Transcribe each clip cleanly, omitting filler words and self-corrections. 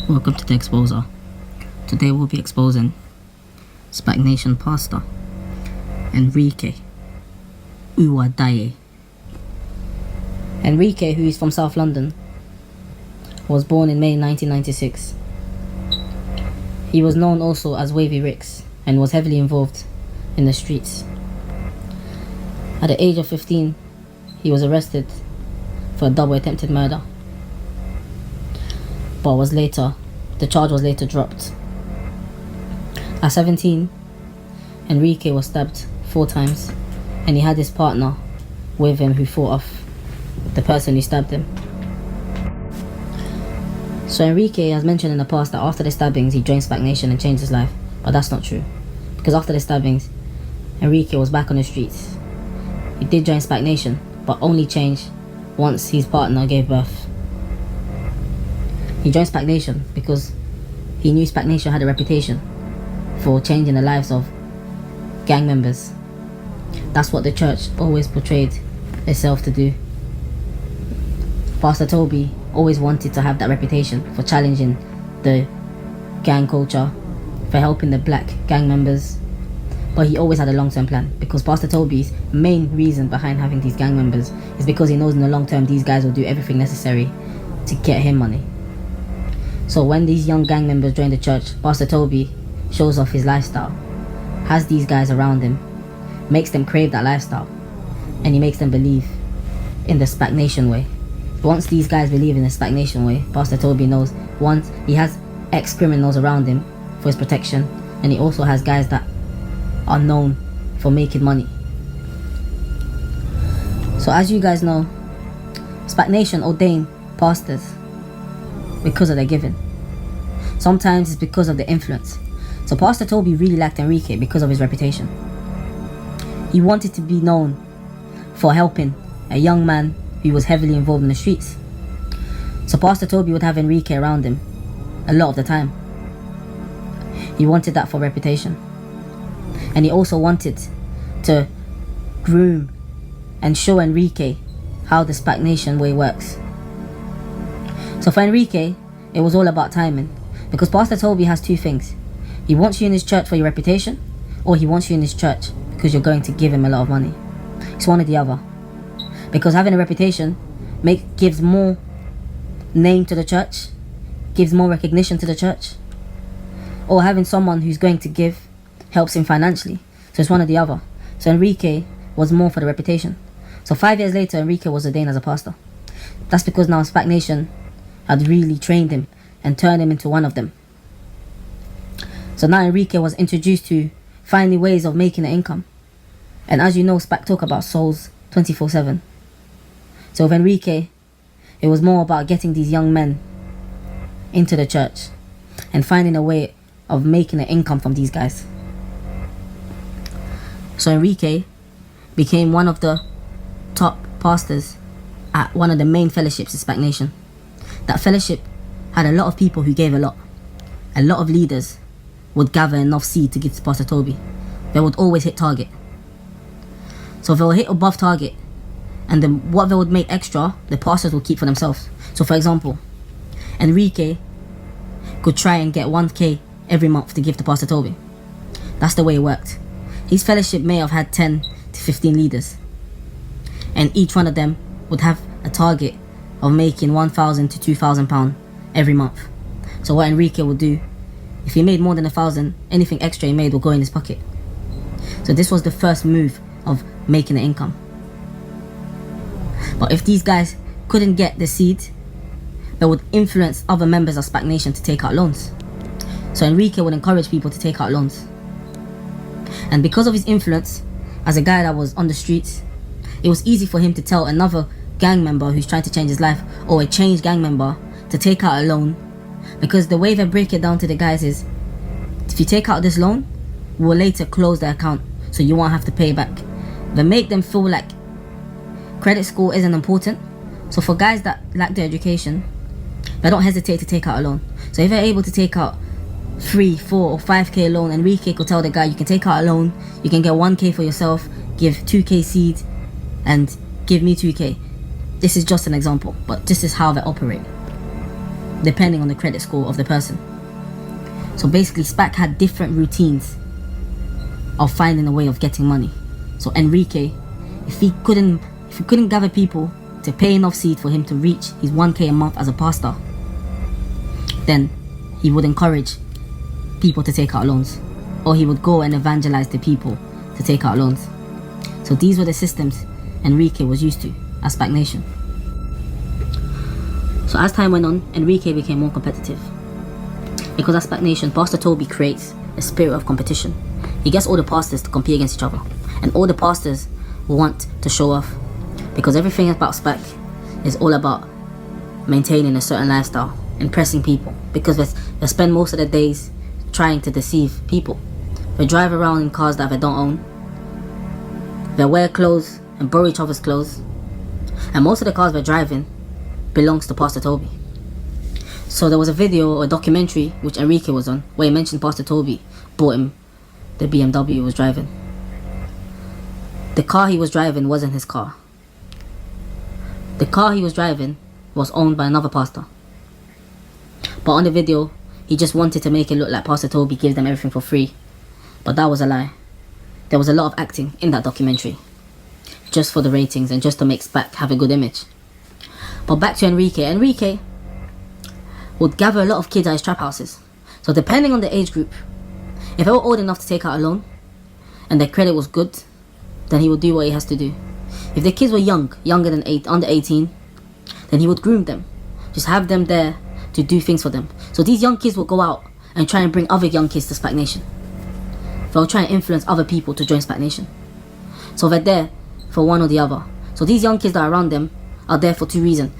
Welcome to the Exposer. Today we'll be exposing Spac Nation pastor Enrique Uwadaye. Enrique, who is from South London, was born in May 1996. He was known also as Wavy Ricks and was heavily involved in the streets. At the age of 15, he was arrested for a double attempted murder, but the charge was later dropped. At 17, Enrique was stabbed 4 times, and he had his partner with him who fought off the person who stabbed him. So Enrique has mentioned in the past that after the stabbings he joined Spac Nation and changed his life, but that's not true, because after the stabbings Enrique was back on the streets. He did join Spac Nation, but only changed once his partner gave birth. He joined Spac Nation because he knew Spac Nation had a reputation for changing the lives of gang members. That's what the church always portrayed itself to do. Pastor Toby always wanted to have that reputation for challenging the gang culture, for helping the black gang members, but he always had a long-term plan, because Pastor Toby's main reason behind having these gang members is because he knows in the long term these guys will do everything necessary to get him money. So when these young gang members join the church, Pastor Toby shows off his lifestyle, has these guys around him, makes them crave that lifestyle, and he makes them believe in the Spac Nation way. Once these guys believe in the Spac Nation way, Pastor Toby knows once he has ex-criminals around him for his protection, and he also has guys that are known for making money. So as you guys know, Spac Nation ordain pastors because of their giving. Sometimes it's because of the influence. So Pastor Toby really liked Enrique because of his reputation. He wanted to be known for helping a young man who was heavily involved in the streets. So Pastor Toby would have Enrique around him a lot of the time. He wanted that for reputation. And he also wanted to groom and show Enrique how the Spac Nation way works. So for Enrique, it was all about timing, because Pastor Toby has 2 things. He wants you in his church for your reputation, or he wants you in his church because you're going to give him a lot of money. It's one or the other. Because having a reputation gives more name to the church, gives more recognition to the church, or having someone who's going to give helps him financially. So it's one or the other. So Enrique was more for the reputation. So 5 years later, Enrique was ordained as a pastor. That's because now Spac Nation had really trained him and turned him into one of them. So now Enrique was introduced to finding ways of making an income. And as you know, Spac talk about souls 24/7. So with Enrique, it was more about getting these young men into the church and finding a way of making an income from these guys. So Enrique became one of the top pastors at one of the main fellowships in Spac Nation. That fellowship had a lot of people who gave a lot. A lot of leaders would gather enough seed to give to Pastor Toby. They would always hit target. So if they would hit above target, and then what they would make extra, the pastors would keep for themselves. So for example, Enrique could try and get 1k every month to give to Pastor Toby. That's the way it worked. His fellowship may have had 10 to 15 leaders, and each one of them would have a target of making £1,000 to £2,000 every month. So what Enrique would do, if he made more than 1,000, anything extra he made will go in his pocket. So this was the first move of making an income. But if these guys couldn't get the seed, they would influence other members of Spac Nation to take out loans. So Enrique would encourage people to take out loans. And because of his influence, as a guy that was on the streets, it was easy for him to tell another gang member who's trying to change his life, or a changed gang member, to take out a loan. Because the way they break it down to the guys is, if you take out this loan, we'll later close the account so you won't have to pay back. They make them feel like credit score isn't important. So for guys that lack the education, they don't hesitate to take out a loan. So if they're able to take out 3, 4 or 5k loan, Enrique could tell the guy, you can take out a loan, you can get 1k for yourself, give 2k seed, and give me 2k. This is just an example, but this is how they operate. depending on the credit score of the person. So basically, Spac had different routines of finding a way of getting money. So Enrique, if he couldn't gather people to pay enough seed for him to reach his 1K a month as a pastor, then he would encourage people to take out loans, or he would go and evangelize the people to take out loans. So these were the systems Enrique was used to as Spac Nation. So as time went on, Enrique became more competitive. Because as Spac Nation, Pastor Toby creates a spirit of competition. He gets all the pastors to compete against each other, and all the pastors want to show off, because everything about Spac is all about maintaining a certain lifestyle, impressing people, because they spend most of their days trying to deceive people. They drive around in cars that they don't own, they wear clothes and borrow each other's clothes, and most of the cars they're driving belongs to Pastor Toby. So there was a video or a documentary which Enrique was on where he mentioned Pastor Toby bought him the BMW he was driving. The car he was driving wasn't his car. The car he was driving was owned by another pastor. But on the video, he just wanted to make it look like Pastor Toby gives them everything for free. But that was a lie. There was a lot of acting in that documentary, just for the ratings and just to make Spac have a good image. But back to Enrique. Enrique would gather a lot of kids at his trap houses. So depending on the age group, if they were old enough to take out a loan and their credit was good, then he would do what he has to do. If the kids were younger than under 18, then he would groom them, just have them there to do things for them. So these young kids will go out and try and bring other young kids to Spac Nation. They'll try and influence other people to join Spac Nation. So they're there for one or the other. So these young kids that are around them are there for two reasons.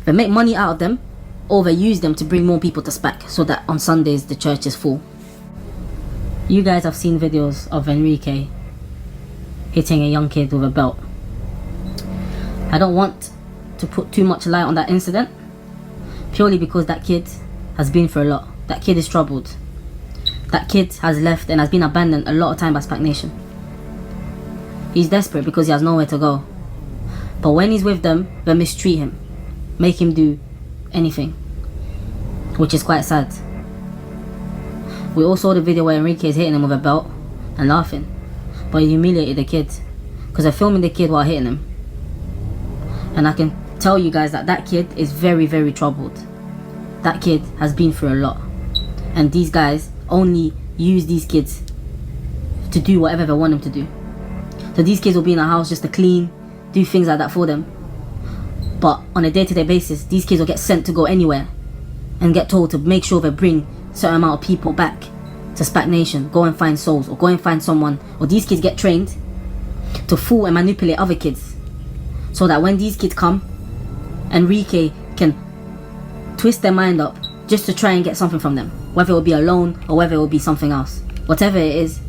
They make money out of them, or they use them to bring more people to Spac, so that on Sundays the church is full. You guys have seen videos of Enrique hitting a young kid with a belt. I don't want to put too much light on that incident, purely because that kid has been through a lot. That kid is troubled. That kid has left and has been abandoned a lot of time by Spac Nation. He's desperate because he has nowhere to go. But when he's with them, they mistreat him, make him do anything, which is quite sad. We all saw the video where Enrique is hitting him with a belt and laughing, but he humiliated the kid because they're filming the kid while hitting him. And I can tell you guys that that kid is very, very troubled. That kid has been through a lot, and these guys only use these kids to do whatever they want them to do. So these kids will be in a house just to clean, do things like that for them. But on a day-to-day basis, these kids will get sent to go anywhere and get told to make sure they bring a certain amount of people back to Spac Nation, go and find souls, or go and find someone. Or these kids get trained to fool and manipulate other kids, so that when these kids come, Enrique can twist their mind up just to try and get something from them, whether it will be a loan or whether it will be something else. Whatever it is,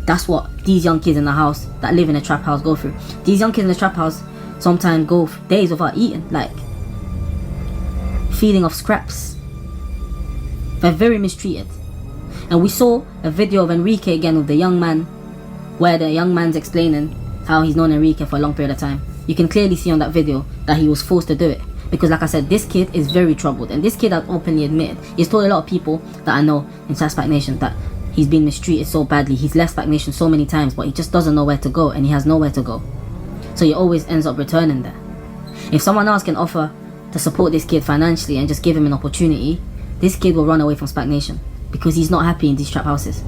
that's what these young kids in the house that live in a trap house go through. These young kids in the trap house sometimes go days without eating, like feeding off scraps. They're very mistreated. And we saw a video of Enrique again with the young man, where the young man's explaining how he's known Enrique for a long period of time. You can clearly see on that video that he was forced to do it, because like I said, this kid is very troubled, and this kid has openly admitted, he's told a lot of people that I know inside Spac Nation that he's been mistreated so badly. He's left Spac Nation so many times, but he just doesn't know where to go, and he has nowhere to go. So he always ends up returning there. If someone else can offer to support this kid financially and just give him an opportunity, this kid will run away from Spac Nation, because he's not happy in these trap houses.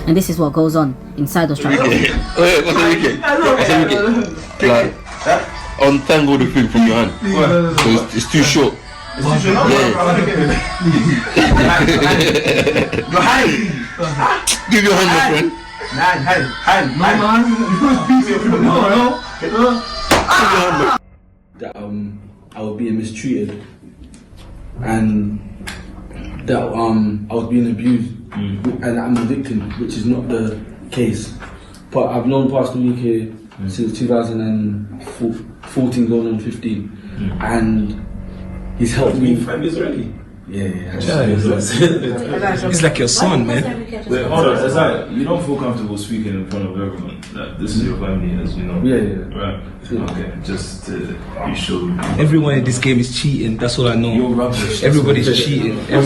And this is what goes on inside those trap houses. Like, untangle the thing from your hand. So it's too short. Yeah. Give your hand, my friend. That I was being mistreated, and that I was being abused, and I'm a victim, which is not the case. But I've known Pastor Enrique since 2014 going on 15, and he's helped me. 5 years already. It's like your son, man. Wait, hold on. It's like you don't feel comfortable speaking in front of everyone. Like this is your family, as you know. Right. Okay. Just to be sure. Everyone in this game is cheating. That's all I know. You're rubbish. Everybody's cheating. I'm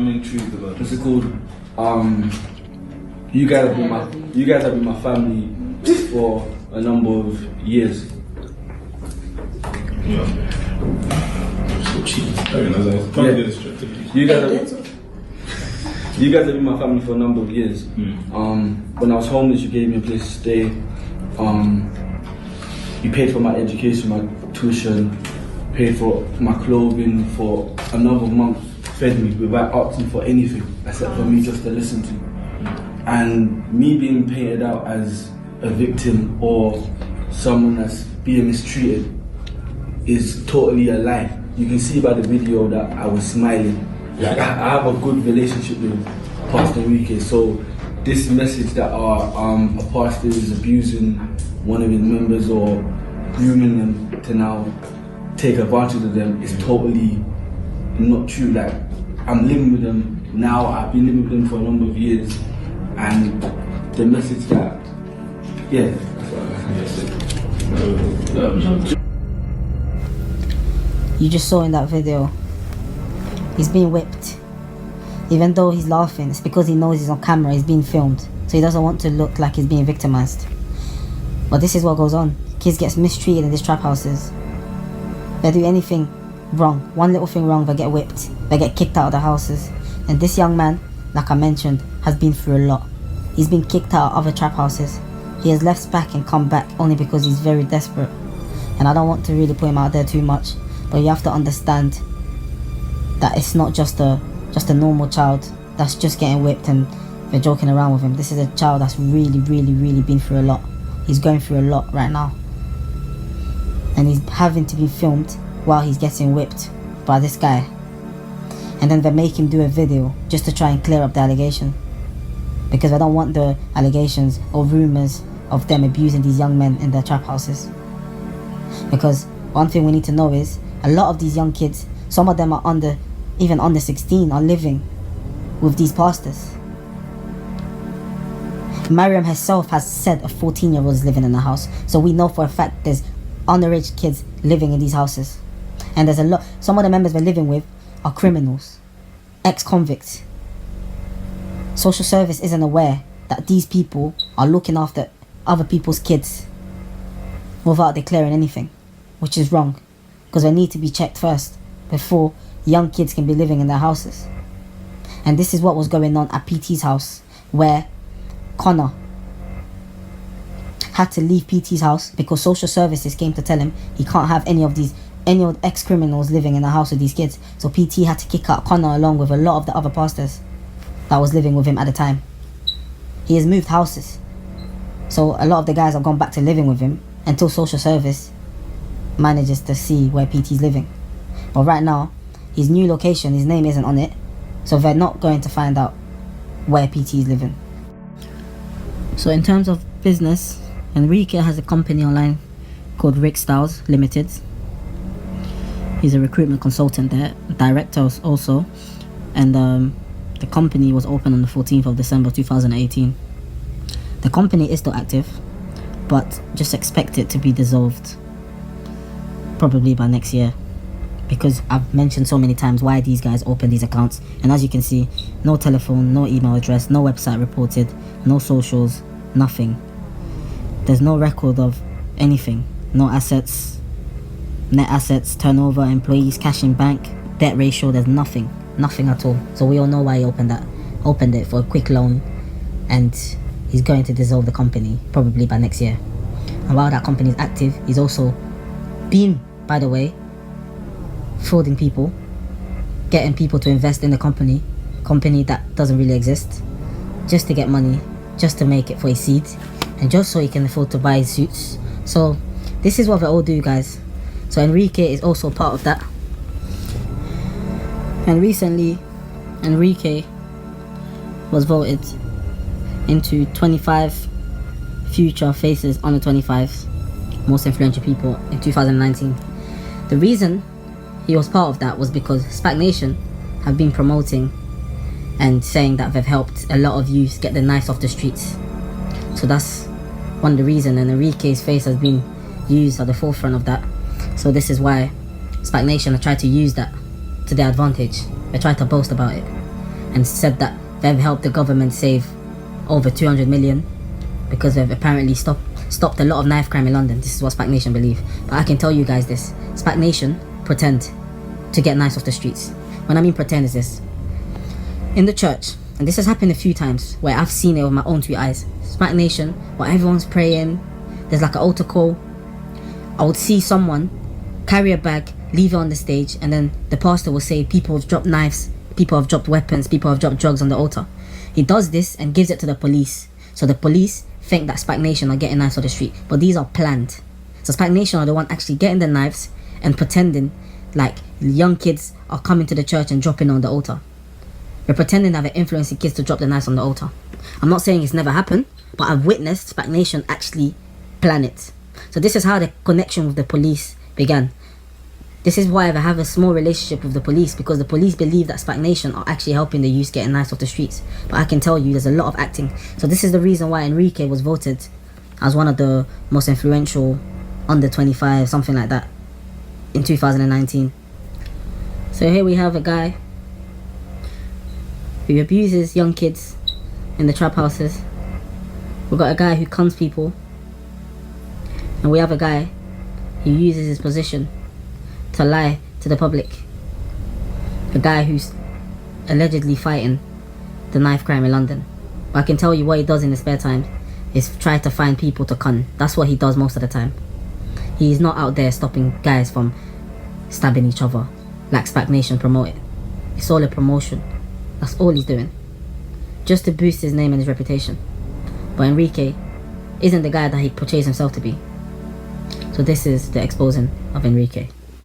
intrigued about What's this. it called? You guys have been my family for a number of years. So cheating. You guys have been my family for a number of years. When I was homeless, you gave me a place to stay. You paid for my education, my tuition, paid for my clothing for another month, fed me without asking for anything except for me just to listen to. And me being painted out as a victim or someone that's being mistreated is totally a lie. You can see by the video that I was smiling. Like I have a good relationship with Pastor Enrique, so this message that a pastor is abusing one of his members or grooming them to now take advantage of them is totally not true. Like I'm living with them now, I've been living with them for a number of years, and the message that, that's what I You just saw in that video, he's being whipped. Even though he's laughing, it's because he knows he's on camera, he's being filmed. So he doesn't want to look like he's being victimized. But this is what goes on. Kids get mistreated in these trap houses. They do anything wrong, one little thing wrong, they get whipped. They get kicked out of the houses. And this young man, like I mentioned, has been through a lot. He's been kicked out of other trap houses. He has left Spac and come back only because he's very desperate. And I don't want to really put him out there too much, but you have to understand that it's not just a normal child that's just getting whipped and they're joking around with him. This is a child that's really been through a lot. He's going through a lot right now. And he's having to be filmed while he's getting whipped by this guy. And then they make him do a video just to try and clear up the allegation. Because they don't want the allegations or rumours of them abusing these young men in their trap houses. Because one thing we need to know is, a lot of these young kids, some of them are even under 16, are living with these pastors. Mariam herself has said a 14-year-old is living in the house. So we know for a fact there's underage kids living in these houses. And there's a lot, some of the members we're living with are criminals, ex-convicts. Social service isn't aware that these people are looking after other people's kids without declaring anything, which is wrong, because they need to be checked first before young kids can be living in their houses. And this is what was going on at PT's house, where Connor had to leave PT's house because social services came to tell him he can't have any of ex-criminals living in the house with these kids. So PT had to kick out Connor along with a lot of the other pastors that was living with him at the time. He has moved houses, so a lot of the guys have gone back to living with him until social service manages to see where PT's living. But right now, his new location, his name isn't on it, so they're not going to find out where PT is living. So in terms of business, Enrique has a company online called Rick Styles Limited. He's a recruitment consultant there, director also, and the company was opened on the 14th of December 2018. The company is still active, but just expect it to be dissolved probably by next year, because I've mentioned so many times why these guys open these accounts, and as you can see, no telephone, no email address, no website reported, no socials, nothing. There's no record of anything, no assets, net assets, turnover, employees, cash in bank, debt ratio, there's nothing at all. So we all know why he opened it for a quick loan, and he's going to dissolve the company probably by next year. And while that company is active, he's also been, by the way, frauding people, getting people to invest in the company that doesn't really exist, just to get money, just to make it for his seed, and just so he can afford to buy his suits. So this is what they all do, guys. So Enrique is also part of that. And recently, Enrique was voted into 25 future faces under 25 most influential people in 2019. The reason he was part of that was because Spac Nation have been promoting and saying that they've helped a lot of youths get the knives off the streets. So that's one of the reasons, and Enrique's face has been used at the forefront of that. So this is why Spac Nation have tried to use that to their advantage. They tried to boast about it and said that they've helped the government save over 200 million because they've apparently stopped a lot of knife crime in London. This is what Spac Nation believe. But I can tell you guys this. Spac Nation pretend to get knives off the streets. When I mean pretend is this. In the church, and this has happened a few times where I've seen it with my own two eyes. Spac Nation, while everyone's praying, there's like an altar call. I would see someone carry a bag, leave it on the stage, and then the pastor will say people have dropped knives, people have dropped weapons, people have dropped drugs on the altar. He does this and gives it to the police. So the police think that Spac Nation are getting knives on the street, but these are planned. So Spac Nation are the one actually getting the knives and pretending like young kids are coming to the church and dropping on the altar. They're pretending that they're influencing kids to drop the knives on the altar. I'm not saying it's never happened, but I've witnessed Spac Nation actually plan it. So this is how the connection with the police began. This is why they have a small relationship with the police, because the police believe that Spac Nation are actually helping the youth getting knives off the streets. But I can tell you there's a lot of acting. So this is the reason why Enrique was voted as one of the most influential under 25, something like that, in 2019. So here we have a guy who abuses young kids in the trap houses. We've got a guy who cons people. And we have a guy who uses his position to lie to the public. A guy who's allegedly fighting the knife crime in London. But I can tell you what he does in his spare time is try to find people to con. That's what he does most of the time. He's not out there stopping guys from stabbing each other like Spac Nation promote it. It's all a promotion. That's all he's doing, just to boost his name and his reputation. But Enrique isn't the guy that he portrays himself to be. So this is the exposing of Enrique.